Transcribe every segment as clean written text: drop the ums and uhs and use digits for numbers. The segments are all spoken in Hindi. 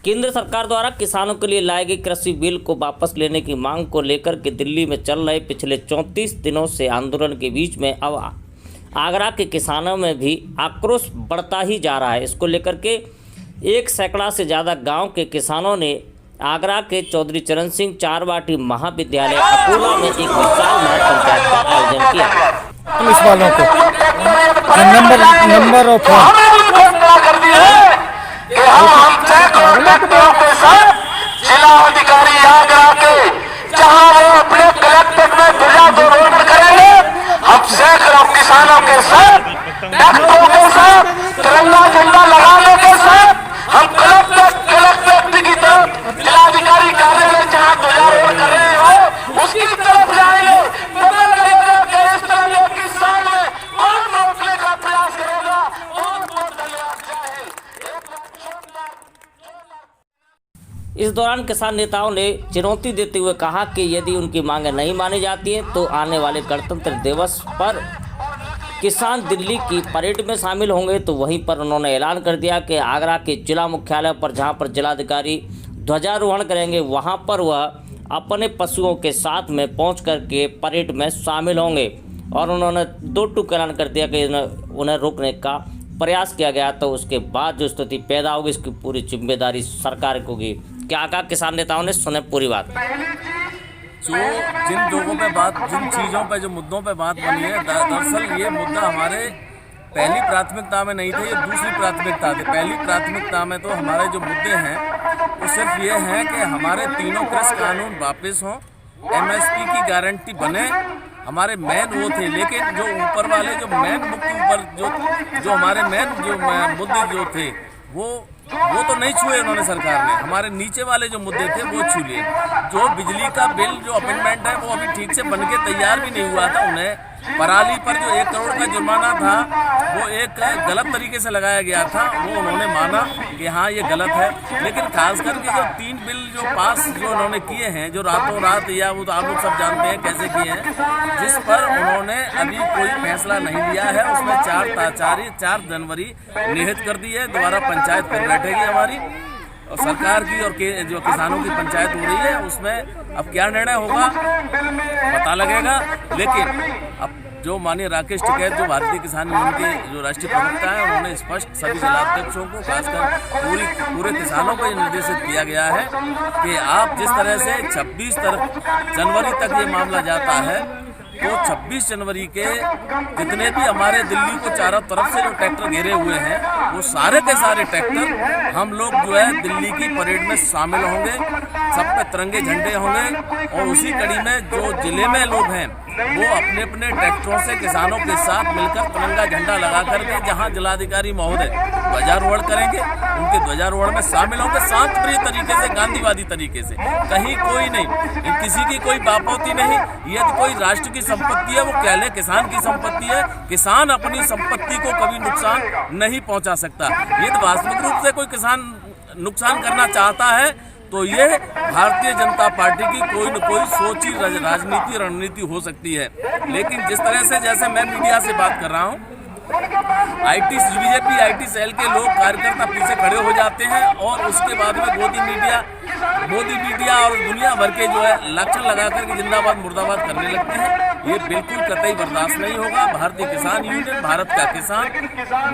केंद्र सरकार द्वारा किसानों के लिए लाए गए कृषि बिल को वापस लेने की मांग को लेकर के दिल्ली में चल रहे पिछले 34 दिनों से आंदोलन के बीच में अब आगरा के किसानों में भी आक्रोश बढ़ता ही जा रहा है। इसको लेकर के 1 सैकड़ा से ज़्यादा गांव के किसानों ने आगरा के चौधरी चरण सिंह चारवाटी महाविद्यालय अकोला में एक विशाल महापंचायत का आयोजन किया। पुलिस वालों को नंबर ऑफ जिला अधिकारी आगरा के जहां वो अपने कलेक्टर में ध्वजारोहण करेंगे, हम सैकड़ों किसानों के साथ डॉक्टरों के साथ तिरंगा झंडा लगाने के साथ हम कलेक्टर की तरफ जिलाधिकारी कार्यालय जहां ध्वजारोहण कर रहे हो उसकी तरफ जाएंगे। इस तरह किसान में और रोकने का प्रयास करेगा और धन्यवाद चाहे। इस दौरान किसान नेताओं ने चुनौती देते हुए कहा कि यदि उनकी मांगें नहीं मानी जाती हैं तो आने वाले गणतंत्र दिवस पर किसान दिल्ली की परेड में शामिल होंगे। तो वहीं पर उन्होंने ऐलान कर दिया कि आगरा के जिला मुख्यालय पर जहां पर जिलाधिकारी ध्वजारोहण करेंगे वहां पर वह अपने पशुओं के साथ में पहुंच करके परेड में शामिल होंगे। और उन्होंने 2 टूक ऐलान कर दिया कि उन्हें रोकने का प्रयास किया गया तो उसके बाद जो स्थिति पैदा होगी इसकी पूरी जिम्मेदारी सरकार को होगी। क्या कहा किसान नेताओं ने, सुने पूरी बात। जो जिन लोगों पे बात, जिन चीज़ों पे, जो मुद्दों पे बात बनी है, दरअसल ये मुद्दा हमारे पहली प्राथमिकता में नहीं थे, ये दूसरी प्राथमिकता थे। पहली प्राथमिकता में तो हमारे जो मुद्दे हैं वो सिर्फ ये हैं कि हमारे तीनों कृषि कानून वापस हों, MSP की गारंटी बने, हमारे मेन वो थे। लेकिन जो ऊपर वाले जो मेन मुद्दे ऊपर जो हमारे मेन जो मुद्दे जो थे वो तो नहीं छुए उन्होंने सरकार ने। हमारे नीचे वाले जो मुद्दे थे वो छू लिए। जो बिजली का बिल जो अपॉइंटमेंट है वो अभी ठीक से बन के तैयार भी नहीं हुआ था। उन्हें पराली पर जो 1 करोड़ का जुर्माना था वो एक गलत तरीके से लगाया गया था, वो उन्होंने माना कि हाँ ये गलत है। लेकिन खास करके जो 3 बिल जो पास जो उन्होंने किए हैं, जो रातों रात, या वो तो आप लोग सब जानते हैं कैसे किए हैं, जिस पर उन्होंने अभी कोई फैसला नहीं लिया है, उसमें 4 जनवरी निहित कर दी है। दोबारा पंचायत फिर बैठेगी हमारी और सरकार की और जो किसानों की पंचायत हो रही है उसमें अब क्या निर्णय होगा पता लगेगा। लेकिन अब जो माननीय राकेश टिकैत जो भारतीय किसान यूनियन के जो राष्ट्रीय प्रवक्ता है, उन्होंने स्पष्ट सभी जिलाध्यक्षों को, खासकर पूरे किसानों को ये निर्देशित किया गया है कि आप जिस तरह से 26 जनवरी तक ये मामला जाता है तो 26 जनवरी के जितने भी हमारे दिल्ली को चारों तरफ से जो ट्रैक्टर घेरे हुए हैं वो सारे के सारे ट्रैक्टर हम लोग जो है दिल्ली की परेड में शामिल होंगे, सब पे तिरंगे झंडे होंगे। और उसी कड़ी में जो जिले में लोग हैं वो अपने अपने ट्रैक्टरों से किसानों के साथ मिलकर तिरंगा झंडा लगा करके जहां जिलाधिकारी महोदय ध्वजारोहण करेंगे उनके ध्वजारोहण में शामिल होंगे, शांतप्रिय तरीके से, गांधीवादी तरीके से। कहीं कोई नहीं, किसी की कोई बापौती नहीं। यदि कोई राष्ट्र की संपत्ति है वो कह ले किसान की संपत्ति है। किसान अपनी संपत्ति को कभी नुकसान नहीं पहुंचा सकता। यदि वास्तविक रूप से कोई किसान नुकसान करना चाहता है तो ये भारतीय जनता पार्टी की कोई न कोई सोची राजनीति रणनीति हो सकती है। लेकिन जिस तरह से, जैसे मैं मीडिया से बात कर रहा हूँ, बीजेपी IT सेल के लोग कार्यकर्ता पीछे खड़े हो जाते हैं और उसके बाद में मोदी मीडिया और दुनिया भर के जो है लक्षण लगा करके जिंदाबाद मुर्दाबाद करने लगते हैं। ये बिल्कुल कतई बर्दाश्त नहीं होगा। भारतीय किसान यूनियन, भारत का किसान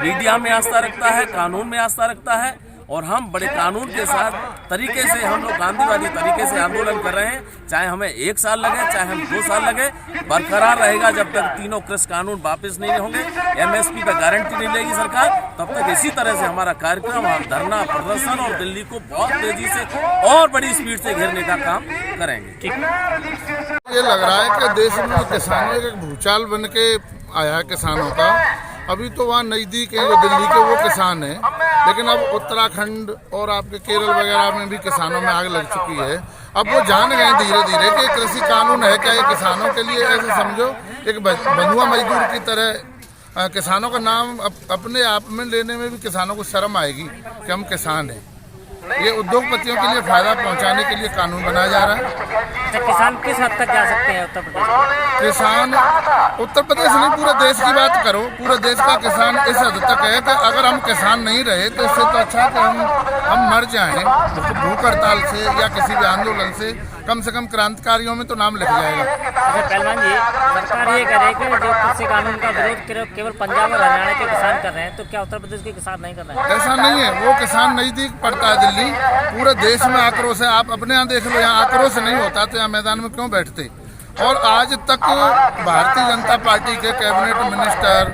मीडिया में आस्था रखता है, कानून में आस्था रखता है और हम बड़े कानून के साथ तरीके से हम लोग गांधीवादी तरीके से आंदोलन कर रहे हैं। चाहे हमें 1 साल लगे, चाहे हम 2 साल लगे, बरकरार रहेगा जब तक तीनों कृषि कानून वापस नहीं होंगे, MSP पे गारंटी नहीं लेगी सरकार, तब तक इसी तरह से हमारा कार्यक्रम, हम धरना प्रदर्शन और दिल्ली को बहुत तेजी से और बड़ी स्पीड से घेरने का काम करेंगे। ये लग रहा है कि देश में किसानों का भूचाल बन के आया है किसानों का। अभी तो वहाँ नजदीक है जो दिल्ली के वो किसान है, लेकिन अब उत्तराखंड और आपके केरल वगैरह में भी किसानों में आग लग चुकी है। अब वो जान गए धीरे धीरे कि कृषि कानून है क्या, ये किसानों के लिए ऐसे समझो एक बंधुआ मजदूर की तरह किसानों का नाम अपने आप में लेने में भी किसानों को शर्म आएगी कि हम किसान हैं। ये उद्योगपतियों के लिए फायदा पहुंचाने के लिए कानून बनाया जा रहा है। अच्छा, किसान किस हद तक जा सकते हैं उत्तर प्रदेश? किसान उत्तर प्रदेश नहीं, पूरे देश की बात करो, पूरे देश का किसान इस हद तक है कि अगर हम किसान नहीं रहे तो इससे तो अच्छा है कि हम मर जाएं भूख हड़ताल से या किसी भी आंदोलन से, कम क्रांतिकारियों में तो नाम लिख जाएगा। अच्छा पहलवान जी, सरकार ये कह रही है कि जो कृषि कानून का विरोध केवल पंजाब और हरियाणा के किसान कर रहे हैं, तो क्या उत्तर प्रदेश के किसान नहीं कर रहे हैं? ऐसा नहीं है, वो किसान नजदीक पड़ता है दिल्ली, पूरे देश में आक्रोश है। आप अपने यहाँ देख लो, यहाँ आक्रोश नहीं होता तो यहाँ मैदान में क्यों बैठते। और आज तक भारतीय जनता पार्टी के कैबिनेट मिनिस्टर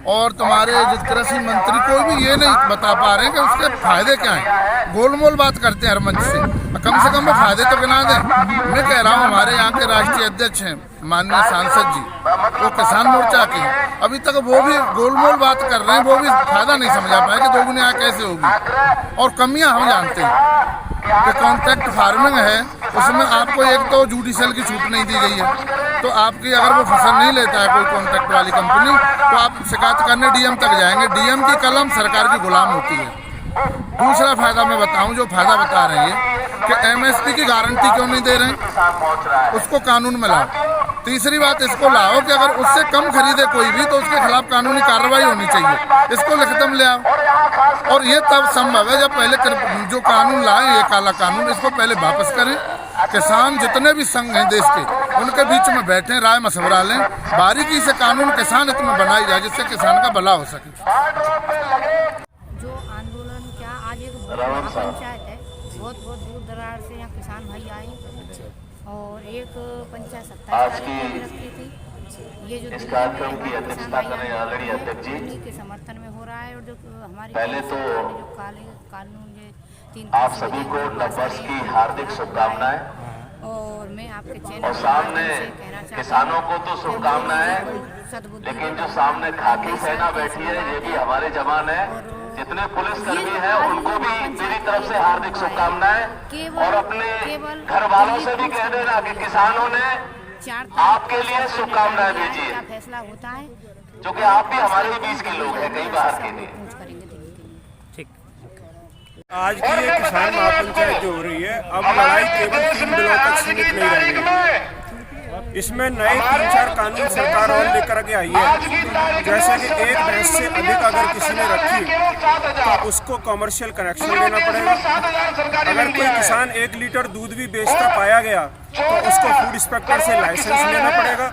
और तुम्हारे कृषि मंत्री कोई भी ये नहीं बता पा रहे हैं कि उसके फायदे क्या हैं। गोलमोल बात करते हैं हर मंच से, कम से कम वो फायदे तो गिना दें। मैं कह रहा हूँ हमारे यहाँ के राष्ट्रीय अध्यक्ष हैं माननीय सांसद जी, वो किसान मोर्चा के, अभी तक वो भी गोलमोल बात कर रहे हैं, वो भी फायदा नहीं समझा पाए कि दोगुनी आय कैसे होगी। और कमियां हम जानते हैं कि कॉन्ट्रैक्ट फार्मिंग है, उसमें आपको एक तो जुडिशियल की छूट नहीं दी गई है, तो आपकी अगर वो फसल नहीं लेता है कोई कॉन्ट्रैक्ट वाली कंपनी तो आप शिकायत करने डीएम तक जाएंगे, डीएम की कलम सरकार की गुलाम होती है। दूसरा फायदा मैं बताऊं, जो फायदा बता रहे हैं कि एमएसपी की गारंटी क्यों नहीं दे रहे हैं, उसको कानून में लाओ। तीसरी बात इसको लाओ कि अगर उससे कम खरीदे कोई भी तो उसके खिलाफ कानूनी कार्रवाई होनी चाहिए, इसको लिखित में ले आओ। और ये तब संभव है जब पहले जो कानून लाए, ये काला कानून, इसको पहले वापस करें। किसान जितने भी संघ हैं देश के, उनके बीच में बैठे, राय मशवरा लें, बारीकी से कानून किसान हित में बनाई जाए जिससे किसान का भला हो सके। जो आंदोलन क्या आज एक पंचायत है, बहुत दूर दराज से यहाँ किसान भाई आए और एक पंचायत 27 तारीख को रखी थी। ये जो इस कार्यक्रम की अध्यक्षता कर रहे हैं ऑलरेडी अध्यक्ष जी, उन्हीं के समर्थन में हो रहा है। और जो हमारी पहले तो जो काले कानून जो 3 आप सभी को नववर्ष की हार्दिक शुभकामनाएं। और मैं आपके चैनल और सामने किसानों को तो शुभकामनाएं, लेकिन जो सामने खाकी सेना बैठी है ये भी हमारे जवान है, जितने पुलिसकर्मी हैं उनको भी मेरी तरफ से हार्दिक शुभकामनाएं। और अपने घर वालों से भी कह देना कि किसानों ने आपके लिए शुभकामनाएं भेजी है, फैसला होता है, जो कि आप भी हमारे ही बीच के लोग हैं, कई बाहर के नहीं। आज की ये किसान महापंचायत जो हो रही है, अब लड़ाई केवल 3 बिलों तक सीमित नहीं रहेगी। इसमें नए 3-4 कानून सरकार और लेकर के आई है। जैसे कि एक भैंस से अधिक अगर किसी ने रखी तो उसको कमर्शियल कनेक्शन लेना पड़ेगा। अगर कोई किसान 1 लीटर दूध भी बेचता पाया गया तो उसको फूड इंस्पेक्टर से लाइसेंस लेना पड़ेगा।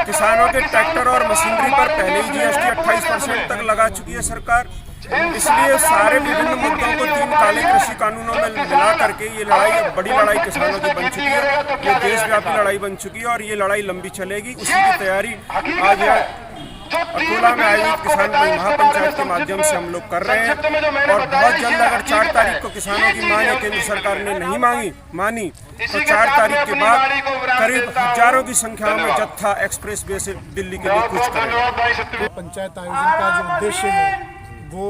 किसानों के ट्रैक्टर और मशीनरी पर पहले ही जीएसटी 28% तक लगा चुकी है सरकार। इसलिए सारे विभिन्न मुद्दों को 3 काले कृषि कानूनों में मिला करके ये लड़ाई, बड़ी लड़ाई किसानों की बन चुकी है, ये देशव्यापी लड़ाई बन चुकी है और ये लड़ाई लंबी चलेगी। उसी की तैयारी आज अकोला में आयोजित किसान महापंचायत के माध्यम से हम लोग कर रहे हैं। और बहुत जल्द अगर 4 तारीख को किसानों की मांग केंद्र सरकार ने नहीं मानी तो 4 तारीख के बाद करीब हजारों की संख्या में जत्था एक्सप्रेस वे से दिल्ली के लिए कूच करेगा। पंचायत आयोजन का जो उद्देश्य है वो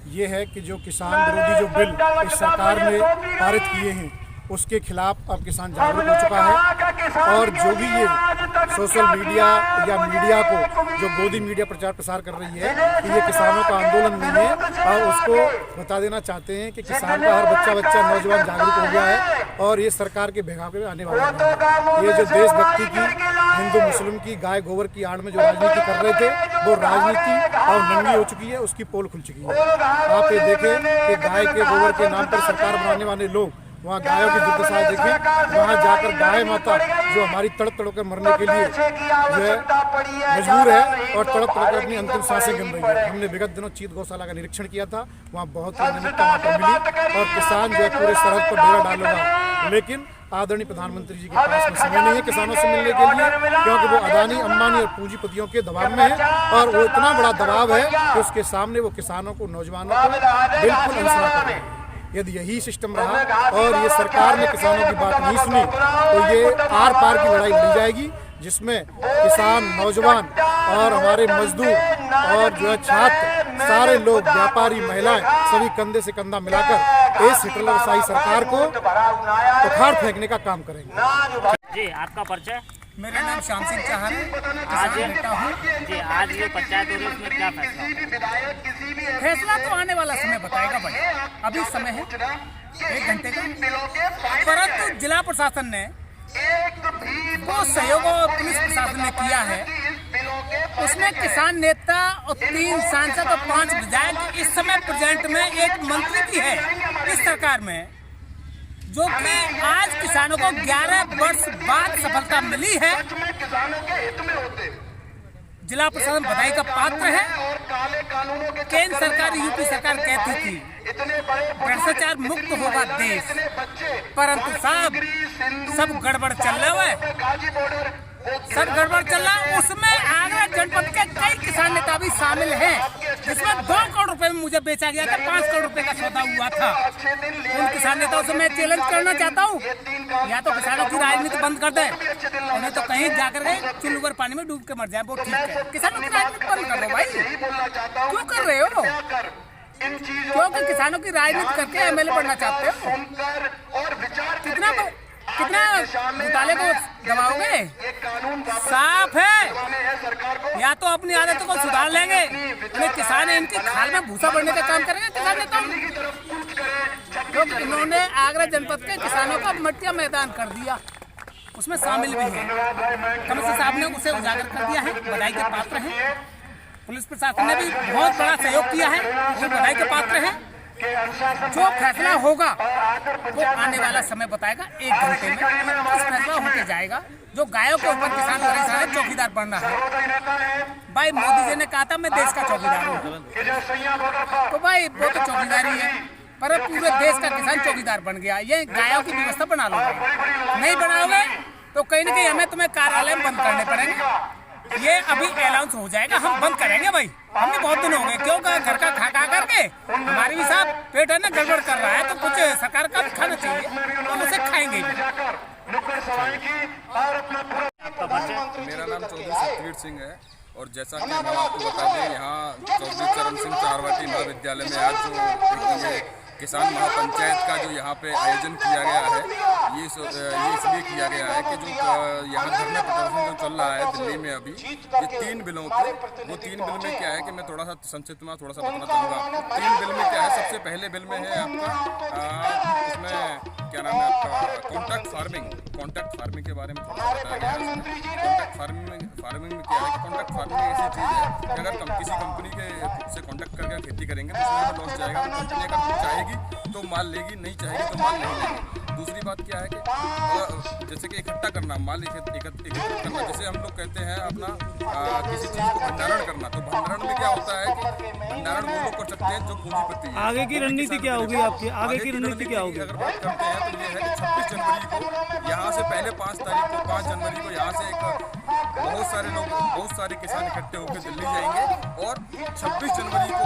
ये है कि जो किसान विरोधी जो बिल इस सरकार ने पारित किए हैं उसके खिलाफ अब किसान जागरूक हो चुका है। और जो भी ये सोशल मीडिया या मीडिया को जो गोदी मीडिया प्रचार प्रसार कर रही है कि ये किसानों का आंदोलन नहीं है, और उसको बता देना चाहते हैं कि किसान का हर बच्चा नौजवान जागरूक हो गया है और ये सरकार के बेगाव पे आने वाला है। ये जो देशभक्ति की, हिंदू मुस्लिम की, गाय गोबर की आड़ में जो राजनीति कर रहे थे वो राजनीति और नंगी हो चुकी है, उसकी पोल खुल चुकी है। आप ये देखें कि गाय के गोबर के नाम पर सरकार बनाने वाले लोग वहाँ गायों की दुर्दशा देखें, वहाँ जाकर गाय माता जो हमारी तड़प तड़प कर मरने के लिए जो है मजबूर है और तड़प तड़प कर अपनी अंतिम सांसें गिन रही है। हमने विगत दिनों चीत गौशाला का निरीक्षण किया था, वहाँ बहुत ही नियमितता वहाँ पर मिली और किसान जो है पूरे सरहद पर डेरा डालेगा। लेकिन आदरणीय प्रधानमंत्री जी के पास में समय नहीं है किसानों से मिलने के लिए, क्योंकि वो अदानी, अंबानी और पूंजीपतियों के दबाव में है और वो इतना बड़ा दबाव है कि उसके सामने वो किसानों को, नौजवानों को बिल्कुल अनसुना कर रहे हैं। यदि यही सिस्टम रहा और ये सरकार ने किसानों की बात नहीं सुनी तो ये आर पार की लड़ाई लड़ी जाएगी, जिसमें किसान, नौजवान और हमारे मजदूर और जो है छात्र, सारे लोग, व्यापारी, महिलाएं सभी कंधे से कंधा मिलाकर इस हिटलरशाही सरकार को उखाड़ फेंकने का काम करेंगे। जी, आपका परिचय? मेरा नाम श्याम सिंह चाहर है, किसान नेता हूँ। जी, आज ये पंचायत हो रही है, उसमें क्या फैसला होगा? फैसला तो आने वाला समय बताएगा भाई, अभी समय है 1 घंटे का। परंतु जिला प्रशासन ने वो सहयोग पुलिस प्रशासन ने किया है, उसमें किसान नेता और 3 सांसद और 5 विधायक, इस समय प्रेजेंट में एक मंत्री भी है इस सरकार में, जो कि आज किसानों को 11 वर्ष बाद सफलता मिली है। जिला प्रशासन बधाई का पात्र है। केंद्र सरकार, यूपी सरकार कहती थी भ्रष्टाचार मुक्त होगा देश, परंतु सब गड़बड़ चल रहा है, सब गड़बड़ चल रहा है। उसमें आगरा जनपद के कई किसान नेता भी शामिल हैं, जिसमें 2 करोड़ रुपए में मुझे बेचा गया था, 5 करोड़ रुपए का सौदा हुआ था। उन किसान नेताओं से मैं चैलेंज करना चाहता हूँ, या तो किसानों की राजनीति बंद कर दे, उन्हें तो कहीं जाकर के चुल्लू पानी में डूब के मर जाए, वो ठीक है। किसानों की राजनीति बंद कर दो भाई, क्यों कर रहे हो? क्योंकि किसानों की राजनीति करके एमएलए बनना चाहते हो? कितना घोटाले को दबाओगे? साफ है, या तो अपनी आदतों को सुधार लेंगे, उन्हें किसान इनकी खाल में भूसा बढ़ने का काम करेंगे किसान नेता, क्योंकि इन्होंने आगरा जनपद के किसानों का मटिया मैदान कर दिया, उसमें शामिल भी है। कमिश्नर साहब ने उसे उजागर कर दिया है, बधाई के पात्र हैं। पुलिस प्रशासन ने भी बहुत बड़ा सहयोग किया है, वो बधाई के पात्र हैं। जो फैसला होगा वो आने वाला समय बताएगा, 1 घंटे में कुछ फैसला होके जाएगा। जो गायों के ऊपर किसान परेशान है, चौकीदार बनना है भाई। मोदी जी ने कहा था मैं देश का चौकीदार हूँ, तो भाई वो तो चौकीदारी है, पर पूरे देश का किसान चौकीदार बन गया। ये गायों की व्यवस्था बना लो, नहीं बनाओगे तो कहीं ना कहीं हमें तुम्हें कार्यालय बंद करने पड़ेंगे। ये अभी अनाउंस हो जाएगा, हम बंद करेंगे भाई। हमने बहुत दिन हो गए, क्यों घर का खा करके हमारी भी साहब पेट है ना गड़बड़ कर रहा है, तो कुछ सरकार का भी खाना चाहिए, हम उसे खाएंगे। मेरा नाम चौधरी सतवीर सिंह है, और जैसा कि हम आपको बता दें, यहाँ चौधरी चरण सिंह चारवाटी महाविद्यालय में आज जो किसान महापंचायत का जो यहाँ पे आयोजन किया गया है, ये इसलिए किया गया है कि जो यहाँ धरना प्रदर्शन जो चल रहा है दिल्ली में अभी, ये 3 बिलों पे, वो 3 बिल में क्या है कि मैं थोड़ा सा संक्षिप्त में थोड़ा सा बताना चाहूँगा आपको। 3 बिल में क्या है, सबसे पहले बिल में है आपका उसमें क्या नाम है आपका कॉन्ट्रैक्ट फार्मिंग के बारे में थोड़ा सा बताया गया है। कॉन्ट्रैक्ट फार्मिंग में क्या है कि कॉन्ट्रैक्ट फार्मिंग ऐसी चीज़ है कि अगर किसी कंपनी के से कॉन्ट्रैक्ट करके खेती करेंगे तो उसमें लॉस जाएगा। कंपनी अगर चाहेगी तो माल लेगी, नहीं चाहेगी तो माल नहीं लेगी। दूसरी बात क्या है कि जैसे कि इकट्ठा करना, माल एकत्रित करना, जैसे हम लोग कहते हैं अपना किसी चीज़ को भंडारण करना, तो भंडारण में क्या होता है कि भंडारण वो लोग कर सकते हैं जो पूंजीपति है। आगे की रणनीति क्या होगी आपकी? आगे की रणनीति क्या होगी? अगर बात करते हैं तो ये है कि 26 जनवरी को यहाँ से पहले 5 तारीख को 5 जनवरी को यहाँ से एक बहुत सारे किसान इकट्ठे होकर दिल्ली जाएंगे, और 26 जनवरी को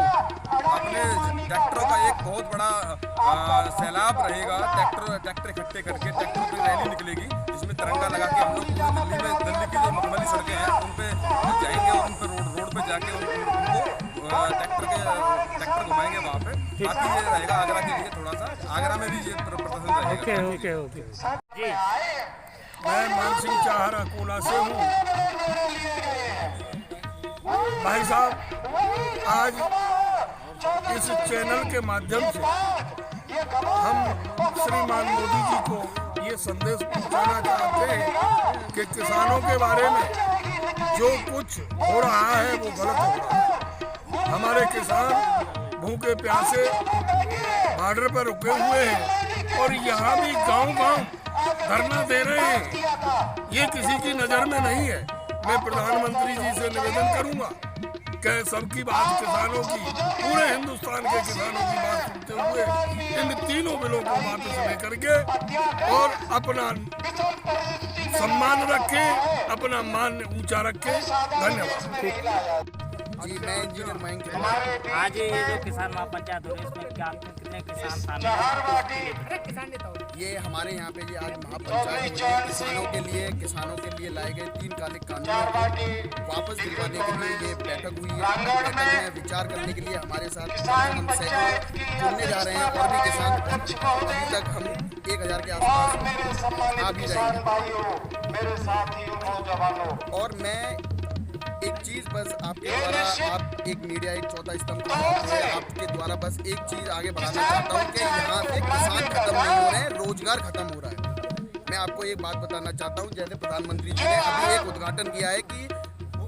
अपने ट्रैक्टरों का एक बहुत बड़ा सैलाब रहेगा। ट्रैक्टर इकट्ठे करके ट्रैक्टरों की रैली निकलेगी, जिसमें तिरंगा लगा के हम लोग पूरी दिल्ली की जो मखमली सड़कें हैं उन पे जाएंगे, और उन पे रोड पे जाके उनको ट्रैक्टर घुमाएंगे वहाँ पे। बाकी ये रहेगा आगरा के लिए, थोड़ा सा आगरा में भी ये प्रदर्शन रहेगा। ओके। मैं मान सिंह चाहर अकोला से हूँ। भाई साहब, आज इस चैनल के माध्यम से हम श्रीमान मोदी जी को ये संदेश पहुंचाना चाहते हैं कि किसानों के बारे में जो कुछ हो रहा है वो गलत हो रहा है। हमारे किसान भूखे प्यासे बॉर्डर पर रुके हुए हैं, और यहाँ भी गांव-गांव धरना दे रहे हैं। ये किसी की नज़र में नहीं है। मैं प्रधानमंत्री जी से निवेदन करूंगा कि सबकी बात किसानों की, पूरे हिंदुस्तान के किसानों की बात सुनते हुए इन 3 बिलों को वापस लेकर के और अपना सम्मान रखें, अपना मान ऊंचा रखें। धन्यवाद। जी, मैं इंजीनियर मयंक। आज ये जो किसान महापंचायत हो रही है, इसमें क्या कितने किसान शामिल हैं? ये हमारे यहाँ पे ये आज महापंचायत किसानों के लिए लाए गए 3 काले कानूनों को वापस दिलवाने के लिए ये बैठक हुई है। बैठक में विचार करने के लिए हमारे साथ हम सैकड़ों जुड़ने जा रहे हैं, और भी किसान अभी तक हम 1000 के आसपास आ भी जाएंगे। और मैं एक चीज़ बस आपके द्वारा, आप एक मीडिया, एक चौथा स्तंभ है, आपके द्वारा बस एक चीज़ आगे बढ़ाना चाहता हूँ कि यहाँ से किसान खत्म नहीं हो रहे हैं, रोजगार खत्म हो रहा है। मैं आपको एक बात बताना चाहता हूँ, जैसे प्रधानमंत्री जी ने अभी एक उद्घाटन किया है कि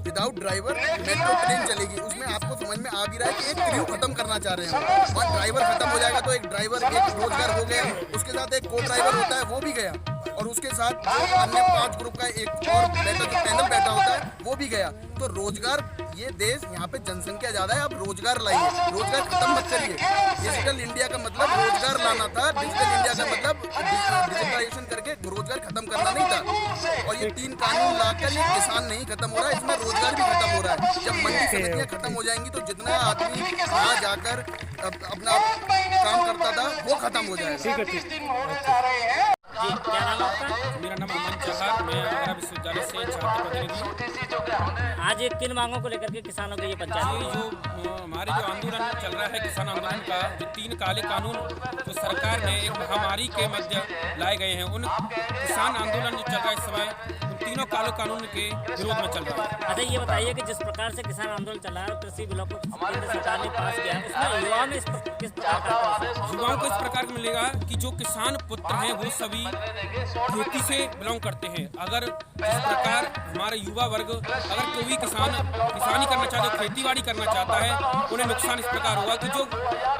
विदाउट ड्राइवर मेट्रो ट्रेन चलेगी, उसमें आपको समझ में आ भी रहा है कि एक क्रू खत्म करना चाह रहे हैं। और ड्राइवर खत्म हो जाएगा तो एक ड्राइवर, एक रोजगार हो गया, उसके साथ एक को ड्राइवर होता है वो भी गया, और उसके साथ जो अन्य 5 ग्रुप का एक और पैनल बैठा होता है वो भी गया। तो रोजगार, ये देश, यहाँ पे जनसंख्या ज़्यादा है, अब रोजगार लाइए, रोजगार खत्म मत करिए। डिजिटल इंडिया का मतलब रोजगार लाना था, डिजिटल इंडिया का मतलब डिजिटलाइजेशन करके रोजगार खत्म करना नहीं था। और ये 3 कानून लाकर ये किसान नहीं खत्म हो रहा है, इसमें रोजगार भी खत्म हो रहा है। जब मंडी समितियाँ खत्म हो जाएंगी तो जितना आदमी वहाँ जाकर अपना काम करता था वो खत्म हो जाएगा। जी, क्या नाम है आपका? मेरा नाम अमन चौहान, मैं आगरा विश्वविद्यालय से छात्र प्रतिनिधि। आज किन मांगों को लेकर के किसानों की ये पंचायत? जो हमारे जो आंदोलन चल रहा है किसान आंदोलन का, जो 3 काले कानून जो सरकार ने एक महामारी के मध्य लाए गए हैं, उन किसान आंदोलन जो चल रहा है इस समय, उन तीनों काले कानून के विरोध में चल रहा है। अच्छा, ये बताइए कि जिस प्रकार से किसान आंदोलन चल रहा है और कृषि बिलों को केंद्र सरकार ने पास किया है, उसमें युवाओं में किस प्रकार का? युवाओं को इस प्रकार मिलेगा कि जो किसान पुत्र हैं वो सभी खेती से बिलोंग करते हैं। अगर इस प्रकार हमारे युवा वर्ग, अगर कोई भी किसानी करना चाहता है, खेती बाड़ी करना चाहता है, उन्हें नुकसान इस प्रकार होगा कि जो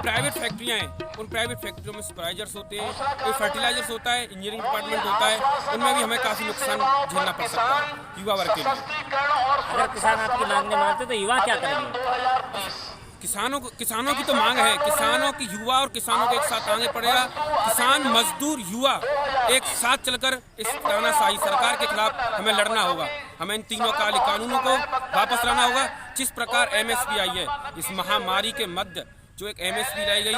प्राइवेट फैक्ट्रियाँ हैं, उन प्राइवेट फैक्ट्रियों में सुपरवाइजर्स होते हैं, कोई फर्टिलाइजर्स होता है, इंजीनियरिंग डिपार्टमेंट होता है, उनमें भी हमें काफ़ी नुकसान झेलना पड़ सकता है युवा वर्ग के लिए। अगर किसान आपकी मांग नहीं मानते तो युवा क्या करेंगे? किसानों की तो मांग है, किसानों की, युवा और किसानों के एक साथ आगे पड़ेगा। किसान, मजदूर, युवा एक साथ चलकर इस तानाशाही सरकार के खिलाफ हमें लड़ना होगा। हमें इन तीनों काले कानूनों को वापस लाना होगा। जिस प्रकार MSP आई है, इस महामारी के मध्य जो एक MSP लाई गई,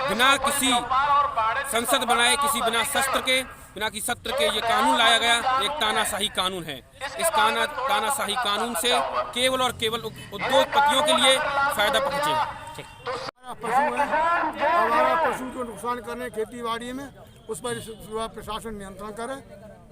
बिना किसी संसद बनाए, बिना शस्त्र के, बिना किसी सत्र के ये कानून लाया गया, एक तानाशाही कानून है। इस तानाशाही कानून से केवल और केवल उद्योगपतियों के लिए फायदा पहुंचेगा। पशु है, हमारा पशु जो नुकसान कर रहे हैं खेती बाड़ी में, उस पर प्रशासन नियंत्रण करे,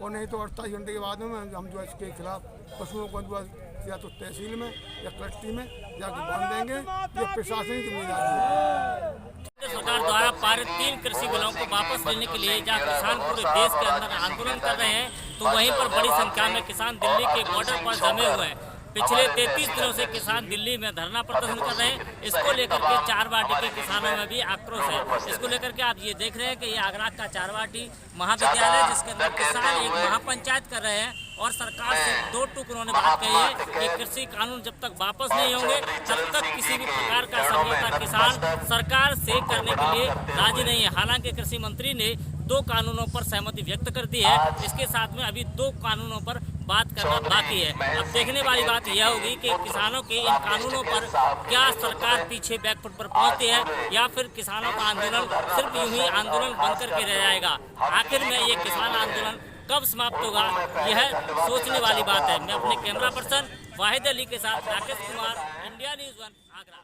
और नहीं तो 48 घंटे के बाद में हम जो इसके खिलाफ पशुओं को या तो तहसील में या कस्टडी में जाके बांध देंगे। ये प्रशासन की जिम्मेदारी है। सरकार द्वारा पारित 3 कृषि बिलों को वापस लेने के लिए जहां किसान पूरे देश के अंदर आंदोलन कर रहे हैं, तो वहीं पर बड़ी संख्या में किसान दिल्ली के बॉर्डर पर जमे हुए हैं। पिछले 33 दिनों से किसान दिल्ली में धरना प्रदर्शन कर रहे हैं। इसको लेकर के चारवाटी के किसानों में भी आक्रोश है। इसको लेकर के आप ये देख रहे हैं कि ये आगरा का चारवाटी महाविद्यालय, जिसके अंदर किसान एक महापंचायत कर रहे हैं, और सरकार से 2 टूक उन्होंने बात कही है कि कृषि कानून जब तक वापस नहीं होंगे तब तक किसी भी प्रकार का समझौता किसान सरकार से करने के लिए राजी नहीं है। हालांकि कृषि मंत्री ने 2 कानूनों पर सहमति व्यक्त कर दी है। इसके साथ में अभी 2 कानूनों पर बात करना बाकी है। अब देखने वाली बात यह होगी कि किसानों के इन कानूनों पर क्या सरकार पीछे बैकफुट पर पहुंचती है, या फिर किसानों का आंदोलन सिर्फ यूं ही आंदोलन बनकर के रह जाएगा। आखिर में ये किसान आंदोलन कब समाप्त होगा, यह सोचने वाली बात है। मैं अपने कैमरा पर्सन वाहिद अली के साथ राकेश कुमार, इंडिया न्यूज़ 1 आगरा।